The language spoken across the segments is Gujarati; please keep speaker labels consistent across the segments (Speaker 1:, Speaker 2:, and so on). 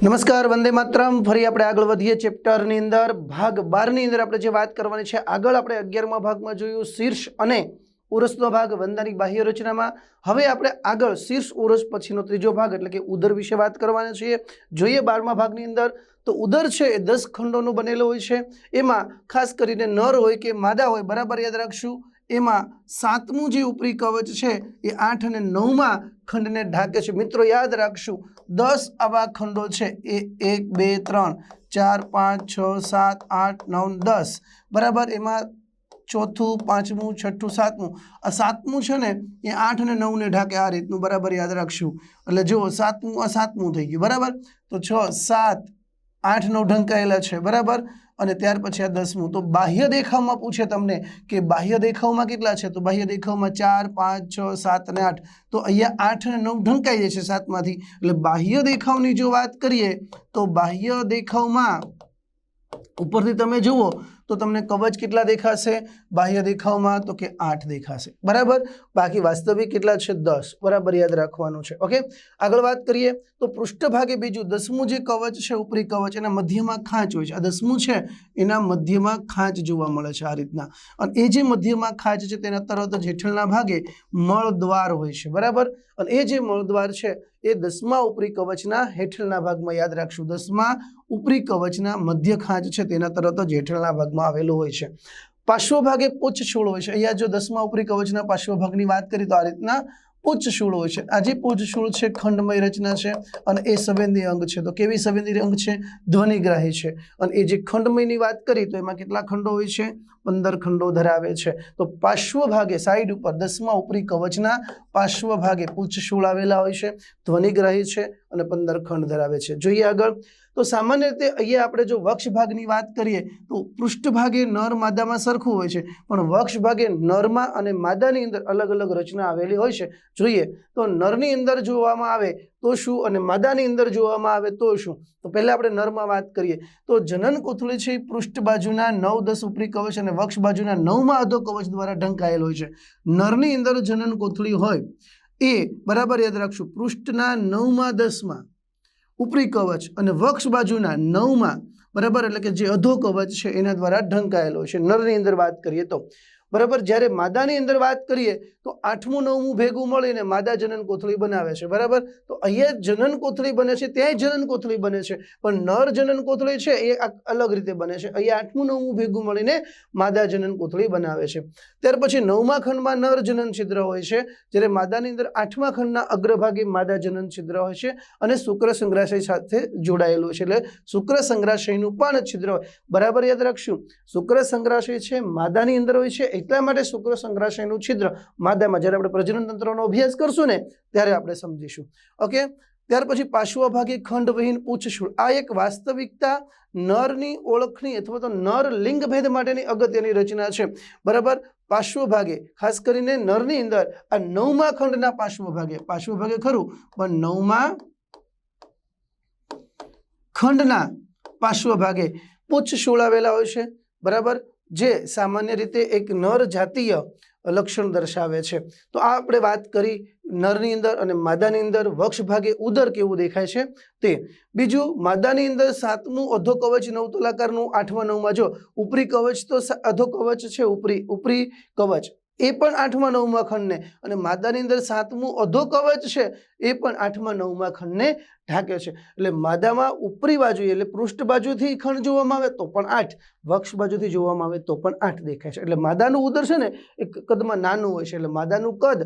Speaker 1: નમસ્કાર, વંદે માતરમ। ફરી આપણે આગળ વધીએ ચેપ્ટરની અંદર ભાગ 12 ની અંદર આપણે જે વાત કરવાની છે, આગળ આપણે 11મા ભાગમાં જોયું શીર્ષ અને ઉરસનો ભાગ વંદાની બાહ્ય રચનામાં। હવે આપણે આગળ શીર્ષ ઉરસ પછીનો ત્રીજો ભાગ એટલે કે ઉદર વિશે વાત કરવાના છીએ। જોઈએ 12મા ભાગની અંદર તો ઉદર છે એ 10 ખંડોનો બનેલો હોય છે। એમાં ખાસ કરીને નર હોય કે માદા હોય, બરાબર યાદ રાખશું। એમાં 7મું જે ઉપરી કવચ છે એ 8 અને 9મા ખંડને ઢાકે છે। મિત્રો યાદ રાખશું 10 આવા ખંડો છે એ 1 2 3 4 5 6 7 8 9 10 બરાબર। એમાં ચોથું, પાંચમું, છઠ્ઠું, સાતમું, આ સાતમું છે ને એ 8 અને 9 ને ઢાકે, આ રીતનું, બરાબર યાદ રાખશું। એટલે જુઓ સાતમું, આ સાતમું થઈ ગયું, બરાબર। તો 6 7 8 9 ઢંકાયેલા છે, બરાબર। અને ત્યાર પછી આ 10મું। તો બાહ્ય દેખાવમાં પૂછે તમને કે બાહ્ય દેખાવમાં કેટલા છે, તો બાહ્ય દેખાવમાં 4 5 6 7 અને 8। તો અહીંયા 8 અને 9 ઢંકાઈ જાય છે સાતમાંથી। એટલે બાહ્ય દેખાવની જો વાત કરીએ તો બાહ્ય દેખાવમાં ઉપરથી તમે જુઓ તો તમને કવચ કેટલા દેખાશે બાહ્ય દેખાવમાં, તો કે 8 દેખાશે, બરાબર। બાકી વાસ્તવિક કેટલા છે 10, બરાબર યાદ રાખવાનું છે। ઓકે, આગળ વાત કરીએ તો પૃષ્ઠભાગે બીજું 10મું જે કવચ છે ઉપરી કવચ, એના મધ્યમાં ખાંચ હોય છે। આ 10મું છે એના મધ્યમાં ખાંચ જોવા મળે છે આ રીતના। અને એ જે મધ્યમાં ખાંચ છે તેના તરત જ હેઠળના ભાગે મળદ્વાર હોય છે, બરાબર। અને એ જે મળદ્વાર છે એ 10મા ઉપરી કવચના હેઠળના ભાગમાં, યાદ રાખશું 10મા ઉપરી કવચના મધ્ય ખાંચ છે તેના તરત જ હેઠળના ભાગમાં આવેલું હોય છે। પાર્શ્વ ભાગે પુચ્છશૂળ હોય છે। અહીંયા જો 10મા ઉપરી કવચના પાર્શ્વ ભાગની વાત કરીએ તો આ રીતના પુચ્છશૂળ હોય છે। આ જે પુચ્છશૂળ છે ખંડમય રચના છે અને એ સંવેદી અંગ છે। તો કેવી સંવેદી અંગ છે? ધ્વનિગ્રાહી છે। અને એ જે ખંડમયની વાત કરી તો એમાં કેટલા ખંડો હોય છે? 15 ખંડો ધરાવે છે। તો પાર્શ્વ ભાગે સાઈડ ઉપર 10મા ઉપરી કવચના પાર્શ્વ ભાગે પુચ્છશૂળ આવેલા હોય છે, ધ્વનિગ્રાહી છે અને 15 ખંડ ધરાવે છે। જોઈએ આગળ તો સામાન્ય રીતે અહીંયા આપણે જો વક્ષ ભાગની વાત કરીએ તો પૃષ્ઠભાગે નર માદામાં સરખું હોય છે, પણ વક્ષ ભાગે નરમાં અને માદાની અંદર અલગ અલગ રચના આવેલી હોય છે। જોઈએ તો નરની અંદર જોવામાં આવે તો શું અને માદાની અંદર જોવામાં આવે તો શું? તો પહેલા આપણે નરમાં વાત કરીએ તો જનન કોથળી છે એ પૃષ્ઠ બાજુના 9 10 ઉપરી કવચ અને વક્ષ બાજુના 9મા અધો કવચ દ્વારા ઢંકાયેલ હોય છે। નરની અંદર જનન કોથળી હોય એ, બરાબર યાદ રાખશું, પૃષ્ઠના 9મા 10મા ઉપરી કવચ અને વક્ષ બાજુના 9મા, બરાબર, એટલે કે જે અધો કવચ છે એના દ્વારા ઢંકાયેલો છે નરની અંદર વાત કરીએ તો, બરાબર। જ્યારે માદાની અંદર વાત કરીએ તો 8મું 9મું ભેગું મળીને માદા જનન કોથળી બનાવે છે, બરાબર। તો અહીંયા જનન કોથળી બને છે, ત્યાંય જનન કોથળી બને છે, પણ નર જનન કોથળી છે એ અલગ રીતે બને છે। અહીંયા 8મું 9મું ભેગું મળીને માદા જનન કોથળી બનાવે છે। ત્યાર પછી 9મા ખંડમાં નર જનન છિદ્ર હોય છે, જ્યારે માદાની અંદર 8મા ખંડના અગ્રભાગે માદા જનન છિદ્ર હોય છે અને શુક્ર સંગ્રાશય સાથે જોડાયેલું છે। એટલે શુક્ર સંગ્રાશયનું પણ છિદ્ર હોય, બરાબર યાદ રાખશું। શુક્ર સંગ્રાશય છે માદાની અંદર હોય છે, એટલા માટે શુક્ર સંગ્રાશયનું છિદ્ર માદામાં, જ્યારે આપણે પ્રજનન તંત્રનો અભ્યાસ કરશું ને ત્યારે આપણે સમજીશું। ઓકે, ત્યાર પછી પાર્શ્વ ભાગે ખંડવિહીન પુચ્છશૂળ। આ એક વાસ્તવિકતા નરની ઓળખની અથવા તો નર લિંગ ભેદ માટેની અગત્યની રચના છે, બરાબર। પાર્શ્વ ભાગે ખાસ કરીને નરની અંદર આ 9મા ખંડના પાર્શ્વ ભાગે ખરું, પણ 9મા ખંડના પાર્શ્વ ભાગે પુચ્છશૂળ આવેલા હોય છે, બરાબર, જે સામાન્ય રીતે એક નર જાતીય લક્ષણ દર્શાવે છે। તો આ આપણે વાત કરી નરની અંદર અને માદાની અંદર વક્ષ ભાગે ઉદર કેવું દેખાય છે તે। બીજું માદાની અંદર 7મું અધો કવચ 9 તલાકારનું 8મા 9મા, જો ઉપરી કવચ તો અધો કવચ છે, ઉપરી કવચ એ પણ 8મા 9મા ખંડને, અને માદાની અંદર 7મું અધો કવચ છે એ પણ 8મા 9મા ખંડને ઢાકે છે। એટલે માદામાં ઉપરી બાજુ એટલે પૃષ્ઠ બાજુથી ખંડ જોવામાં આવે તો પણ 8, વક્ષ બાજુથી જોવામાં આવે તો પણ 8 દેખાય છે। એટલે માદાનું ઉદર છે ને એક કદમાં નાનું હોય છે, એટલે માદાનું કદ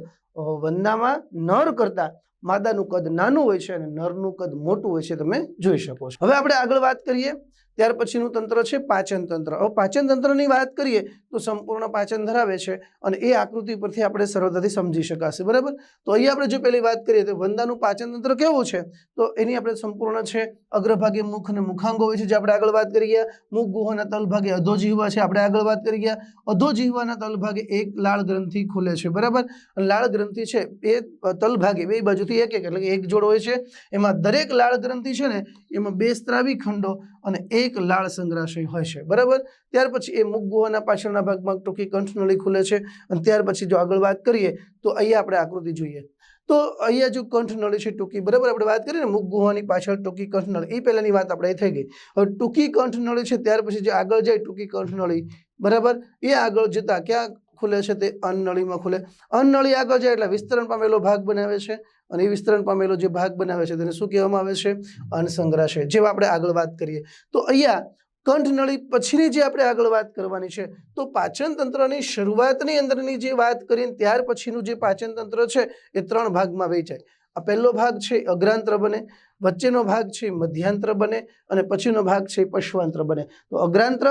Speaker 1: વંદામાં નર કરતા માદાનું કદ નાનું હોય છે અને નરનું કદ મોટું હોય છે, તમે જોઈ શકો છો। હવે આપણે આગળ વાત કરીએ ત્યાર પછીનું તંત્ર છે પાચન તંત્ર। હવે પાચન તંત્રની વાત કરીએ તો સંપૂર્ણ પાચન ધરાવે છે અને એ આકૃતિ પરથી આપણે સરળતાથી સમજી શકાશે, બરાબર। તો અહીંયા આપણે જો પહેલી વાત કરીએ તો વંદાનું પાચન તંત્ર કેવું છે તો એની આપણે સંપૂર્ણ છે, અગ્રભાગે મુખ અને મુખાંગો હોય છે, જે આપણે આગળ વાત કરી ગયા। મુખ ગુહાના તલભાગે અધોજીહવા છે, આપણે આગળ વાત કરી ગયા। અધોજીહવાના તલભાગે એક લાળ ગ્રંથિ ખુલે છે, બરાબર। લાળ ગ્રંથિ છે એ તલભાગે બે બાજુથી એક એટલે કે એક જોડ હોય છે, એમાં દરેક લાળ ગ્રંથિ છે ને એમાં 2 સ્ત્રાવી ખંડો અને એક લાળ સંગ્રહાશય હોય છે, બરાબર। ત્યાર પછી એ મુખ ગુહાના પાછળના ભાગમાં ટૂંકી કંઠનળી ખુલે છે અને ત્યાર પછી જો આગળ વાત કરીએ તો અહીંયા આપણે આકૃતિ જોઈએ તો અહીંયા જો કંઠનળી છે ટૂંકી, બરાબર। આપણે વાત કરીએ ને મુખ ગુહાની પાછળ ટૂંકી કંઠનળી, એ પહેલાની વાત આપણે થઈ ગઈ। હવે ટૂંકી કંઠનળી છે ત્યાર પછી જે આગળ જાય ટૂંકી કંઠનળી, બરાબર, એ આગળ જતા ક્યાં ખુલે છે તે અન્નનળીમાં ખુલે। અન્નનળી આગળ જાય એટલે વિસ્તરણ પામેલો ભાગ બનાવે છે અને એ વિસ્તરણ પામેલો જે ભાગ બનાવે છે તેને શું કહેવામાં આવે છે? અન્નસંગ્રહાશય, જેવા આપણે આગળ વાત કરીએ તો અહીંયા કંઠનળી પછીની જે આપણે આગળ વાત કરવાની છે તો પાચન તંત્રની શરૂઆતની અંદરની જે વાત કરીએ ત્યાર પછીનું જે પાચન તંત્ર છે એ 3 ભાગમાં વહેંચાય। આ પહેલો ભાગ છે અગ્રાંત્ર બને, વચ્ચેનો ભાગ છે મધ્યાંત્ર બને અને પછીનો ભાગ છે પશ્વાંત્ર બને। તો અગ્રાંત્ર,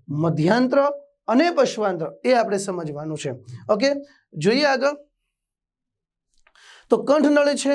Speaker 1: મધ્યાંત્ર અને પશ્વાંત્ર એ આપણે સમજવાનું છે, ઓકે। જોઈએ આગળ તો કંઠનળી છે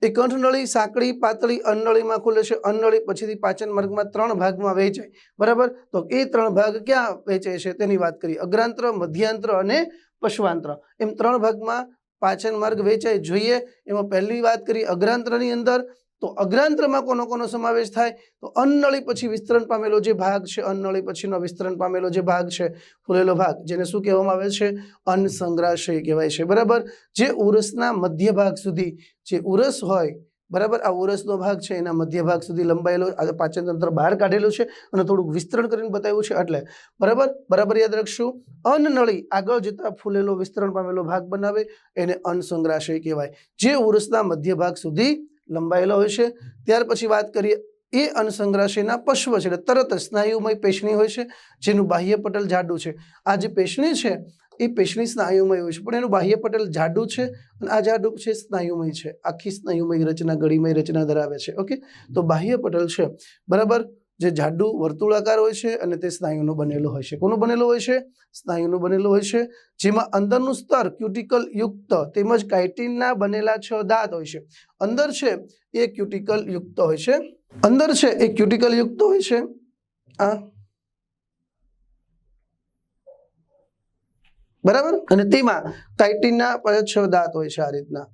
Speaker 1: એ કંઠનળી સાંકડી પાતળી અન્નનળીમાં ખુલે છે। અન્નનળી પછીથી પાચન માર્ગમાં 3 ભાગમાં વહેંચાય, બરાબર। તો એ 3 ભાગ ક્યાં વહેંચાય છે તેની વાત કરીએ, અગ્રાંત્ર, મધ્યાંત્ર અને પશ્વાંત્ર, એમ 3 ભાગમાં પાચન માર્ગ વહેંચાય। જોઈએ એમાં પહેલી વાત કરીએ અગ્રાંત્રની અંદર તો અગ્રાંત્રમાં કોનો કોનો સમાવેશ થાય તો અન્નનળી પછી વિસ્તરણ પામેલો જે ભાગ છે, અન્નનળી પછીનો વિસ્તરણ પામેલો જે ભાગ છે ફૂલેલો ભાગ, જેને શું કહેવામાં આવે છે? અન્નસંગ્રહાશય કહેવાય છે, બરાબર। જે ઉરસના મધ્ય ભાગ સુધી જે ઉરસ હોય, બરાબર, આ ઉરસનો ભાગ છે એના મધ્ય ભાગ સુધી લંબાયેલો પાચન તંત્ર બહાર કાઢેલું છે અને થોડુંક વિસ્તરણ કરીને બતાવ્યું છે એટલે, બરાબર યાદ રાખશું। અન્નનળી આગળ જતા ફૂલેલો વિસ્તરણ પામેલો ભાગ બનાવે એને અન્નસંગ્રહાશય કહેવાય, જે ઉરસના મધ્ય ભાગ સુધી લંબાયેલો હોય છે। ત્યાર પછી વાત કરીએ એ અન્નસંગ્રહાશયના પશ્વ છે એટલે તરત જ સ્નાયુમય પેશણી હોય છે જેનું બાહ્ય પટલ જાડું છે। આ જે પેશણી છે એ પેશણી સ્નાયુમય હોય છે પણ એનું બાહ્ય પટલ જાડું છે અને આ જાડું છે સ્નાયુમય છે, આખી સ્નાયુમય રચના ગળીમય રચના ધરાવે છે, ઓકે। તો બાહ્ય પટલ છે, બરાબર, જે જાડું વર્તુળાકાર હોય છે અને તે સ્નાયુનું બનેલું હોય છે। કોનું બનેલું હોય છે? સ્નાયુનું બનેલું હોય છે, જેમાં અંદરનું સ્તર ક્યુટિકલ યુક્ત તેમજ કાઇટિનના બનેલા 6 દાંત હોય છે। અંદર છે એ ક્યુટિકલ યુક્ત હોય છે, અંદર છે એ ક્યુટિકલ યુક્ત હોય છે, આ બરાબર, અને તેમાં કાઇટિનના 6 દાંત હોય છે આ રીતના।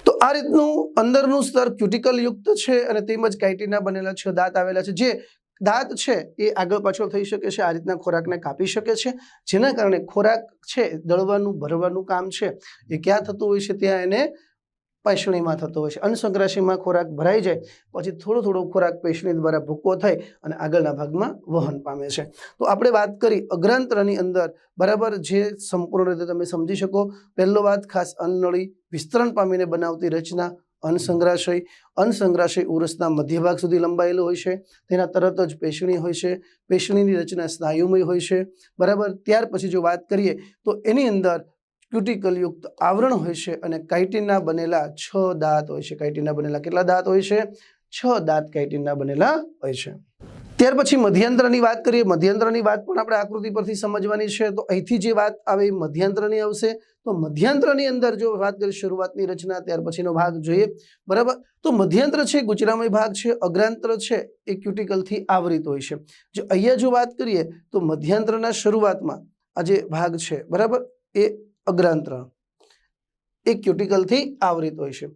Speaker 1: તો આ રીતનું અંદરનું સ્તર ક્યુટિકલ યુક્ત છે અને તેમજ કાઇટિનના બનેલા 6 દાંત આવેલા છે। જે દાંત છે એ આગળ પાછળ થઈ શકે છે, આ રીતના ખોરાકને કાપી શકે છે, જેના કારણે ખોરાક છે દળવાનું ભરવાનું કામ છે એ ક્યાં થતું હોય છે? ત્યાં એને પેશણીમાં થતો હોય છે। અન્નસંગ્રહાશયમાં ખોરાક ભરાઈ જાય પછી થોડો થોડો ખોરાક પેશણી દ્વારા ભૂકો થઈ અને આગળના ભાગમાં વહન પામે છે। તો આપણે વાત કરી અગ્રાંત્રની અંદર, બરાબર, જે સંપૂર્ણ રીતે તમે સમજી શકો। પહેલો વાત ખાસ અન્નનળી વિસ્તરણ પામીને બનાવતી રચના અન્નસંગ્રહાશય। અન્નસંગ્રહાશય ઉરસના મધ્ય ભાગ સુધી લંબાયેલું હોય છે, તેના તરત જ પેશણી હોય છે, પેશણીની રચના સ્નાયુમય હોય છે, બરાબર। ત્યાર પછી જો વાત કરીએ તો એની અંદર ક્યુટિકલ યુક્ત આવરણ હોય છે અને કાઇટિનના બનેલા 6 દાંત હોય છે। કાઇટિનના બનેલા કેટલા દાંત હોય છે? 6 દાંત કાઇટિનના બનેલા હોય છે। ત્યાર પછી મધ્યાંત્રની વાત કરીએ, મધ્યાંત્રની વાત પણ આપણે આકૃતિ પરથી સમજવાની છે। તો અહીંથી જે વાત આવે એ મધ્યાંત્રની આવશે। તો મધ્યાંત્રની અંદર જો વાત કરીએ શરૂઆતની રચના ત્યાર પછીનો ભાગ જોઈએ, બરાબર। તો મધ્યાંત્ર છે ગુચરામય ભાગ છે, અગ્રાંત્ર છે એ ક્યુટિકલથી આવરિત હોય છે। જો અહીંયા જો વાત કરીએ તો મધ્યાંત્રના શરૂઆતમાં આ જે ભાગ છે, બરાબર, એ અગ્રાંત્ર એ ક્યુટિકલથી આવરિત હોય છે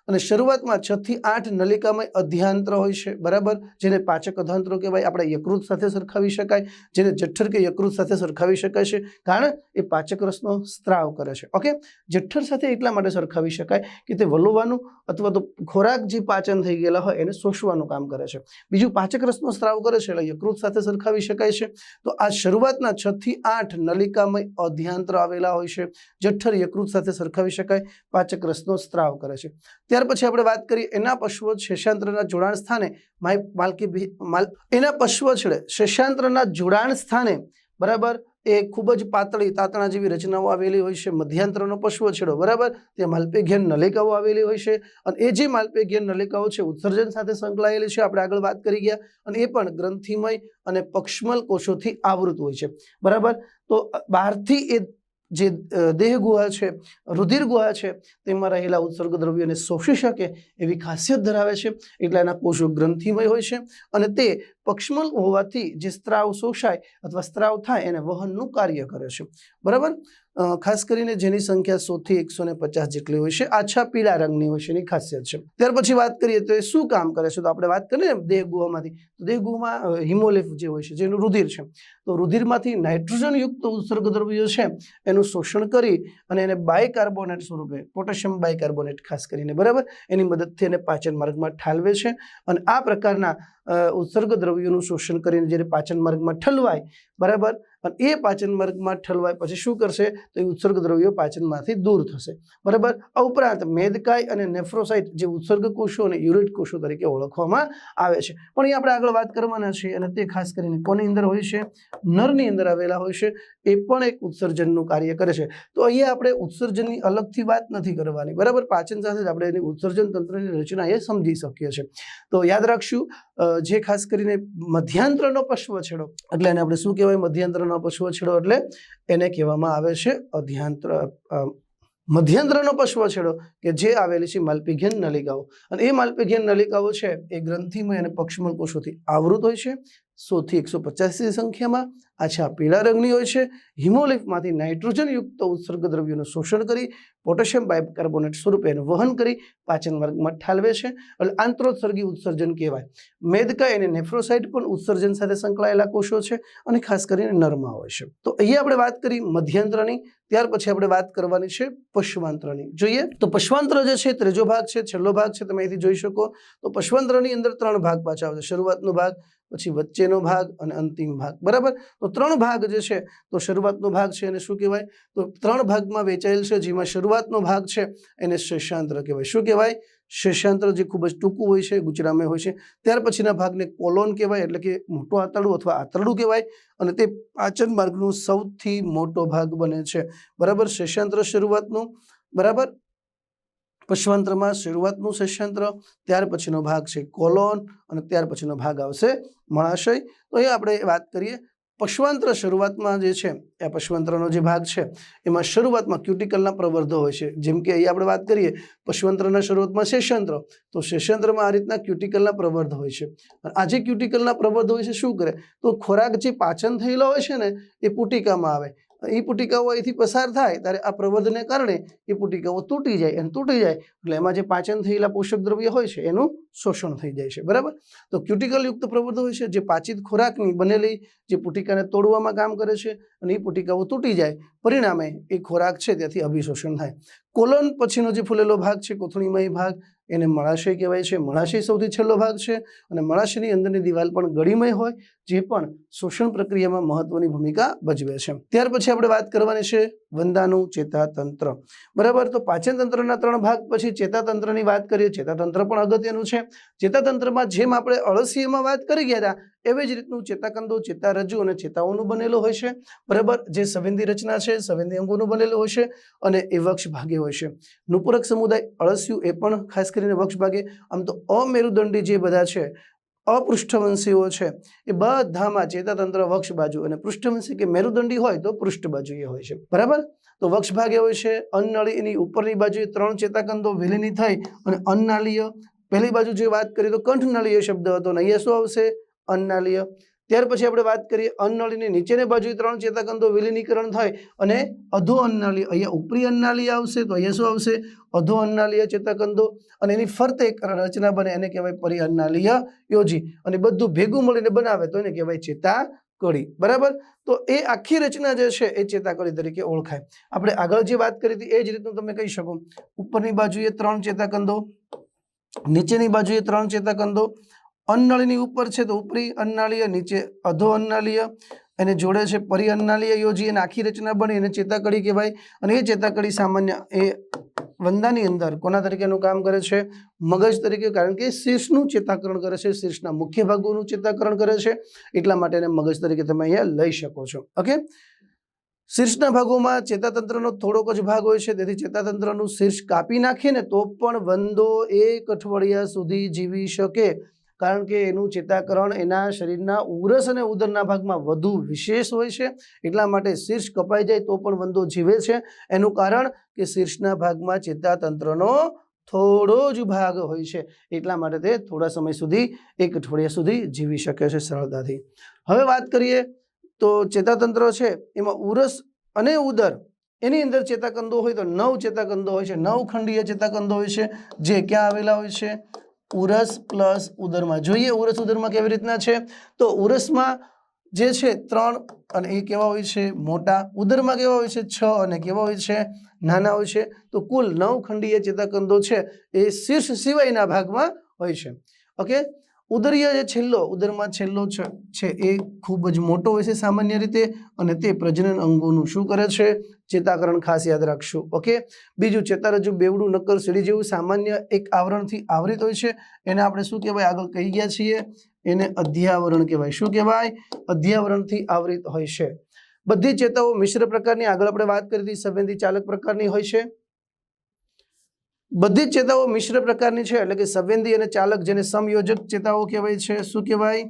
Speaker 1: અને શરૂઆતમાં 6 થી 8 નલિકામય અધ્યાંત્ર હોય છે, બરાબર, જેને પાચક અધ્યાંત્રો કહેવાય। આપણે યકૃત સાથે સરખાવી શકાય, જેને જઠ્ઠર કે યકૃત સાથે સરખાવી શકાય છે કારણ એ પાચક રસનો સ્ત્રાવ કરે છે, ઓકે। જઠ્ઠર સાથે એટલા માટે સરખાવી શકાય કે તે વલોવાનું અથવા તો ખોરાક જે પાચન થઈ ગયેલા હોય એને શોષવાનું કામ કરે છે। બીજું પાચક રસનો સ્ત્રાવ કરે છે એટલે યકૃત સાથે સરખાવી શકાય છે। તો આ શરૂઆતના 6 થી 8 નલિકામય અધ્યાંત્ર આવેલા હોય છે, જઠ્ઠર યકૃત સાથે સરખાવી શકાય, પાચક રસનો સ્ત્રાવ કરે છે। ત્યાર પછી આપણે વાત કરીએ એના પશ્વ શેષાંત્રના જોડાણ સ્થાને એના પશ્વ છેડે શેષાંત્રના જોડાણ સ્થાને, બરાબર, એ ખૂબ જ પાતળી તાતણા જેવી રચનાઓ આવેલી હોય છે। મધ્યાંત્રનો પશ્વ છેડો, બરાબર, તે માલ્પેઘિયન નલિકાઓ આવેલી હોય છે અને એ જે માલ્પેઘિયન નલિકાઓ છે ઉત્સર્જન સાથે સંકળાયેલી છે, આપણે આગળ વાત કરી ગયા, અને એ પણ ગ્રંથિમય અને પક્ષમલ કોષોથી આવૃત હોય છે, બરાબર। તો બહારથી એ જે દેહ ગુહા છે, રુધિર ગુહા છે, તેમાં રહેલા ઉત્સર્ગ દ્રવ્યોને શોષી શકે એવી ખાસિયત ધરાવે છે એટલે એના કોષો ગ્રંથિમય હોય છે અને તે પક્ષમલ હોવાથી જે સ્ત્રાવ શોષાય અથવા સ્ત્રાવ થાય એને વહનનું કાર્ય કરે છે, બરાબર। ખાસ કરીને જેની સંખ્યા 100 થી 150 જેટલી હોય છે, આછા પીળા રંગની હોય છે, એની ખાસિયત છે। ત્યાર પછી વાત કરીએ તો એ શું કામ કરે છે, તો આપણે વાત કરીએ ને દેહ ગુહામાંથી, તો દેહ ગુહામાં હિમોલિફ જે હોય છે, જેનું રુધિર છે, તો રુધિરમાંથી નાઇટ્રોજન યુક્ત ઉત્સર્ગ દ્રવ્યો છે એનું શોષણ કરી અને એને બાયકાર્બોનેટ સ્વરૂપે, પોટેશિયમ બાયકાર્બોનેટ ખાસ કરીને, બરાબર, એની મદદથી એને પાચન માર્ગમાં ઠાલવે છે। અને આ પ્રકારના ઉત્સર્ગ દ્રવ્યોનું શોષણ કરીને જ્યારે પાચન માર્ગમાં ઠલવાય, બરાબર, અને એ પાચન માર્ગમાં ઠલવાય પછી શું કરશે, તો એ ઉત્સર્ગ દ્રવ્યો પાચનમાંથી દૂર થશે, બરાબર। આ ઉપરાંત મેદકાય અને નેફ્રોસાઇટ જે ઉત્સર્ગ કોષો અને યુરેટ કોષો તરીકે ઓળખવામાં આવે છે, પણ એ આપણે આગળ વાત કરવાના છીએ। અને તે ખાસ કરીને કોની અંદર હોય છે, નરની અંદર આવેલા હોય છે, એ પણ એક ઉત્સર્જનનું કાર્ય કરે છે। તો અહીંયા આપણે ઉત્સર્જનની અલગથી વાત નથી કરવાની, બરાબર, પાચન સાથે જ આપણે એની ઉત્સર્જન તંત્રની રચના એ સમજી શકીએ છીએ। તો યાદ રાખશું, જે ખાસ કરીને મધ્યાંતરનો પશ્વ છેડો, એટલે એને આપણે શું કહેવાય, મધ્યાંતરનો પશ્વ છેડો, એટલે એને કહેવામાં આવે છે અધ્યાંત્ર, મધ્યાંતરનો પશ્વ છેડો કે જે આવેલી છે માલ્પિઘિયન નલિકાઓ, અને એ માલ્પિઘિયન નલિકાઓ છે એ ગ્રંથિમય અને પક્ષમલ કોષોથી આવૃત હોય છે, 100 થી 150 સંખ્યામાં, આછા પીળા રંગની હોય છે, હિમોલિફમાંથી નાઇટ્રોજન યુક્ત ઉત્સર્ગ દ્રવ્યોનું શોષણ કરી પોટેશિયમ બાયકાર્બોનેટ સ્વરૂપે એનું વહન કરી પાચન માર્ગમાં ઠાલવે છે, એટલે આંતરોત્સર્ગી ઉત્સર્જન કહેવાય। મેદકાય અને નેફ્રોસાઇટ પણ ઉત્સર્જન સાથે સંકળાયેલા કોષો છે અને ખાસ કરીને નરમાં હોય છે। તો અહીંયા આપણે વાત કરી મધ્યાંતરની, ત્યાર પછી આપણે વાત કરવાની છે પશ્વાંતરની। જોઈએ તો પશ્વાંત્ર જે છે ત્રીજો ભાગ છે, છેલ્લો ભાગ છે, તમે અહીંથી જોઈ શકો। તો પશ્વાંતરની અંદર 3 ભાગ પાછા આવશે, શરૂઆતનો ભાગ, પછી વચ્ચેનો ભાગ અને અંતિમ ભાગ, બરાબર। તો 3 ભાગ જે છે, તો શરૂઆતનો ભાગ છે એને શું કહેવાય, તો 3 ભાગમાં વહેંચાયેલ છે, જેમાં શરૂઆતનો ભાગ છે એને શેષાંત્ર કહેવાય। શું કહેવાય, શેષાંત્ર, જે ખૂબ જ ટૂંકું હોય છે, ગુચરામય હોય છે। ત્યાર પછીના ભાગને કોલોન કહેવાય, એટલે કે મોટું આંતરડું અથવા આંતરડું કહેવાય, અને તે પાચન માર્ગનું સૌથી મોટો ભાગ બને છે, બરાબર। શેષાંત્ર શરૂઆતનું, બરાબર, પશ્વાંત્રમાં શરૂઆતનું શેષાંત્ર, ત્યાર પછીનો ભાગ છે કોલોન, અને ત્યાર પછીનો ભાગ આવશે મળાશય। તો એ આપણે વાત કરીએ પશ્વાંત્ર શરૂઆતમાં જે છે, એ પશ્વાંત્રનો જે ભાગ છે એમાં શરૂઆતમાં ક્યુટિકલના પ્રવર્ધો હોય છે, જેમ કે અહીં આપણે વાત કરીએ પશ્વાંત્રના શરૂઆતમાં શેષાંત્ર, તો શેષાંત્રમાં આ રીતના ક્યુટિકલના પ્રવર્ધ હોય છે। આ જે ક્યુટિકલના પ્રવર્ધ હોય છે શું કરે, તો ખોરાક જે પાચન થયેલો હોય છે ને એ પુટિકામાં આવે, એ પુટિકાઓ અહીંથી પસાર થાય ત્યારે આ પ્રવર્ધને કારણે એ પુટિકાઓ તૂટી જાય, અને તૂટી જાય એટલે એમાં જે પાચન થયેલા પોષક દ્રવ્ય હોય છે એનું શોષણ થઈ જાય છે, બરાબર। તો ક્યુટિકલ યુક્ત પ્રવર્ધ હોય છે જે પાચિત ખોરાકની બનેલી જે પુટિકાને તોડવામાં કામ કરે છે, અને એ પુટિકાઓ તૂટી જાય, પરિણામે એ ખોરાક છે ત્યાંથી અભિશોષણ થાય। કોલોન પછીનો જે ફૂલેલો ભાગ છે, કોથળીમય ભાગ, એને મળાશય કહેવાય છે। મળાશય સૌથી છેલ્લો ભાગ છે, અને મળાશયની અંદરની દિવાલ પણ ગળીમય હોય, જે પણ શોષણ પ્રક્રિયામાં મહત્વની ભૂમિકા ભજવે છે। ત્યાર પછી આપણે વાત કરવાની છે વંદાનું ચેતાતંત્ર, બરાબર। તો પાચન તંત્રના 3 ભાગ પછી ચેતાતંત્રની વાત કરીએ, ચેતાતંત્ર પણ અગત્યનું છે। ચેતાતંત્રમાં જેમ આપણે અળસિયામાં વાત કરી ગયા હતા, એવી જ રીતનું ચેતાકંદો, ચેતારજ્જુ અને ચેતાઓનું બનેલું હોય છે, બરાબર। જે સંવેદી રચના છે, સંવેદી અંગોનું બનેલું હોય છે, અને એ વક્ષ ભાગે હોય છે। નુપુરક સમુદાય અળસિયું એ પણ ખાસ કરીને વક્ષ ભાગે, આમ તો અમેરુદંડી જે બધા છે, અપૃષ્ઠવંશીઓ છે, એ બધામાં ચેતાતંત્ર વક્ષ બાજુ, અને પૃષ્ઠવંશી કે મેરુદંડી હોય તો પૃષ્ઠ બાજુએ હોય છે, બરાબર। તો વક્ષ ભાગે હોય છે। અન્નનળી એની ઉપરની બાજુએ 3 ચેતાકંદો વિલીની થઈ અને અન્નાલીય, પહેલી બાજુ જે વાત કરીએ તો કંઠનાલીય શબ્દ હતો, ને અહીંયા શું આવશે, અન્નાલીય। ત્યાર પછી આપણે વાત કરીએ અન્નનળીની નીચેની બાજુએ 3 ચેતાકંદો વિલીનીકરણ થાય અને અધો અન્નાલીય, અહીંયા ઉપરી અન્નાલીય આવશે, તો અહીંયા શું આવશે, અધો અન્નાલીય ચેતાકંદો, અને એની ફરતે એક રચના બને, એને કહેવાય પરિઅન્નાલીય યોજી, અને બધું ભેગું મળીને બનાવે તો એને કહેવાય ચેતાકડી, બરાબર। તો એ આખી રચના જે છે એ ચેતાકડી તરીકે ઓળખાય। આપણે આગળ જે વાત કરી હતી એ જ રીતનું તમે કહી શકો, ઉપરની બાજુએ 3 ચેતાકંદો, નીચેની બાજુએ 3 ચેતાકંદો, અન્નનળીની ઉપર છે તો ઉપરી અન્નાલીય, નીચે અધો અન્નાલીય, એને જોડે છે પરિઅન્નાલીય યોજી, અને આખી રચના બની એને ચેતાકડી કહેવાય। અને એ ચેતાકડી સામાન્ય એ વંદાની અંદર કોના તરીકેનું કામ કરે છે, મગજ તરીકે, કારણ કે શીર્ષનું ચેતાકરણ કરે છે, શીર્ષના મુખ્ય ભાગોનું ચેતાકરણ કરે છે, એટલા માટે એને મગજ તરીકે તમે અહીંયા લઈ શકો છો, ઓકે। શીર્ષના ભાગોમાં ચેતાતંત્રનો થોડોક જ ભાગ હોય છે, તેથી ચેતાતંત્રનું શીર્ષ કાપી નાખીએ ને તો પણ વંદો 1 અઠવાડિયા સુધી જીવી શકે, કારણ કે એનું ચેતાકરણ એના શરીરના ઉરસ અને ઉદરના ભાગમાં વધુ વિશેષ હોય છે, એટલા માટે શીર્ષ કપાઈ જાય તો પણ વંદો જીવે છે। એનું કારણ કે શીર્ષના ભાગમાં ચેતાતંત્રનો થોડો જ ભાગ હોય છે, એટલા માટે તે થોડા સમય સુધી, એક અઠવાડિયા સુધી જીવી શકે છે સરળતાથી. હવે વાત કરીએ તો ચેતાતંત્ર છે એમાં ઉરસ અને ઉદર એની અંદર ચેતાકંદો હોય તો 9 ચેતાકંદો હોય છે, 9 ખંડીય ચેતાકંદો હોય છે, જે ક્યાં આવેલા હોય છે? ઉરસ પ્લસ ઉદરમાં. જોઈએ ઉરસ ઉદરમાં કેવી રીતના છે. તો ઉરસમાં જે છે 3 અને એ કેવા હોય છે? મોટા. ઉદરમાં કેવા હોય છે? 6 અને કેવા હોય છે? નાના હોય છે. તો કુલ 9 ખંડીય ચેતાકંદો છે એ શીર્ષ સિવાયના ભાગમાં હોય છે. ઓકે. ઉદરીય જે છેલ્લો, ઉદરમાં છેલ્લો છે એ ખૂબ જ મોટો હોય છે સામાન્ય રીતે, અને તે પ્રજનન અંગોનું શું કરે છે? ચેતાકરણ. ખાસ યાદ રાખશું. ઓકે. બીજું, ચેતારજ્જુ બેવડું નક્કર સીડી જેવું સામાન્ય એક આવરણથી આવરિત હોય છે, એને આપણે શું કહેવાય? આગળ કહી ગયા છીએ, એને અધ્યાવરણ કહેવાય. શું કહેવાય? અધ્યાવરણથી આવરિત હોય છે. બધી ચેતાઓ મિશ્ર પ્રકારની, આગળ આપણે વાત કરી હતી, સંવેદી ચાલક પ્રકારની હોય છે. બધી જ ચેતાઓ મિશ્ર પ્રકારની છે, એટલે કે સંવેદી અને ચાલક, જેને સમયોજક ચેતાઓ કહેવાય છે. શું કહેવાય?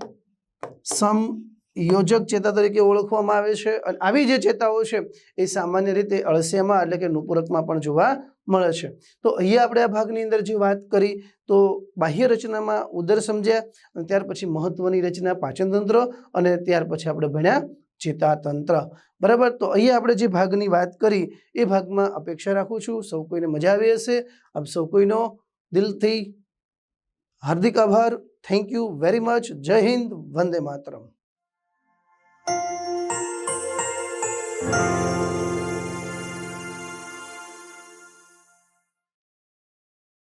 Speaker 1: સમયોજક ચેતા તરીકે ઓળખવામાં આવે છે. અને આવી જે ચેતાઓ છે એ સામાન્ય રીતે અળસિયામાં એટલે કે નુપુરકમાં પણ જોવા મળે છે. તો અહીંયા આપણે આ ભાગની અંદર જે વાત કરી તો બાહ્ય રચનામાં ઉદર સમજ્યા, અને ત્યાર પછી મહત્વની રચના પાચનતંત્ર, અને ત્યાર પછી આપણે ભણ્યા ચેતાતંત્ર. બરાબર. તો અહીંયા આપણે જે ભાગની વાત કરી એ ભાગમાં અપેક્ષા રાખું છું સૌ કોઈને મજા આવી હશે. આપ સૌ કોઈનો દિલથી હાર્દિક આભાર. Thank you very much. જય હિન્દ. વંદે માતરમ.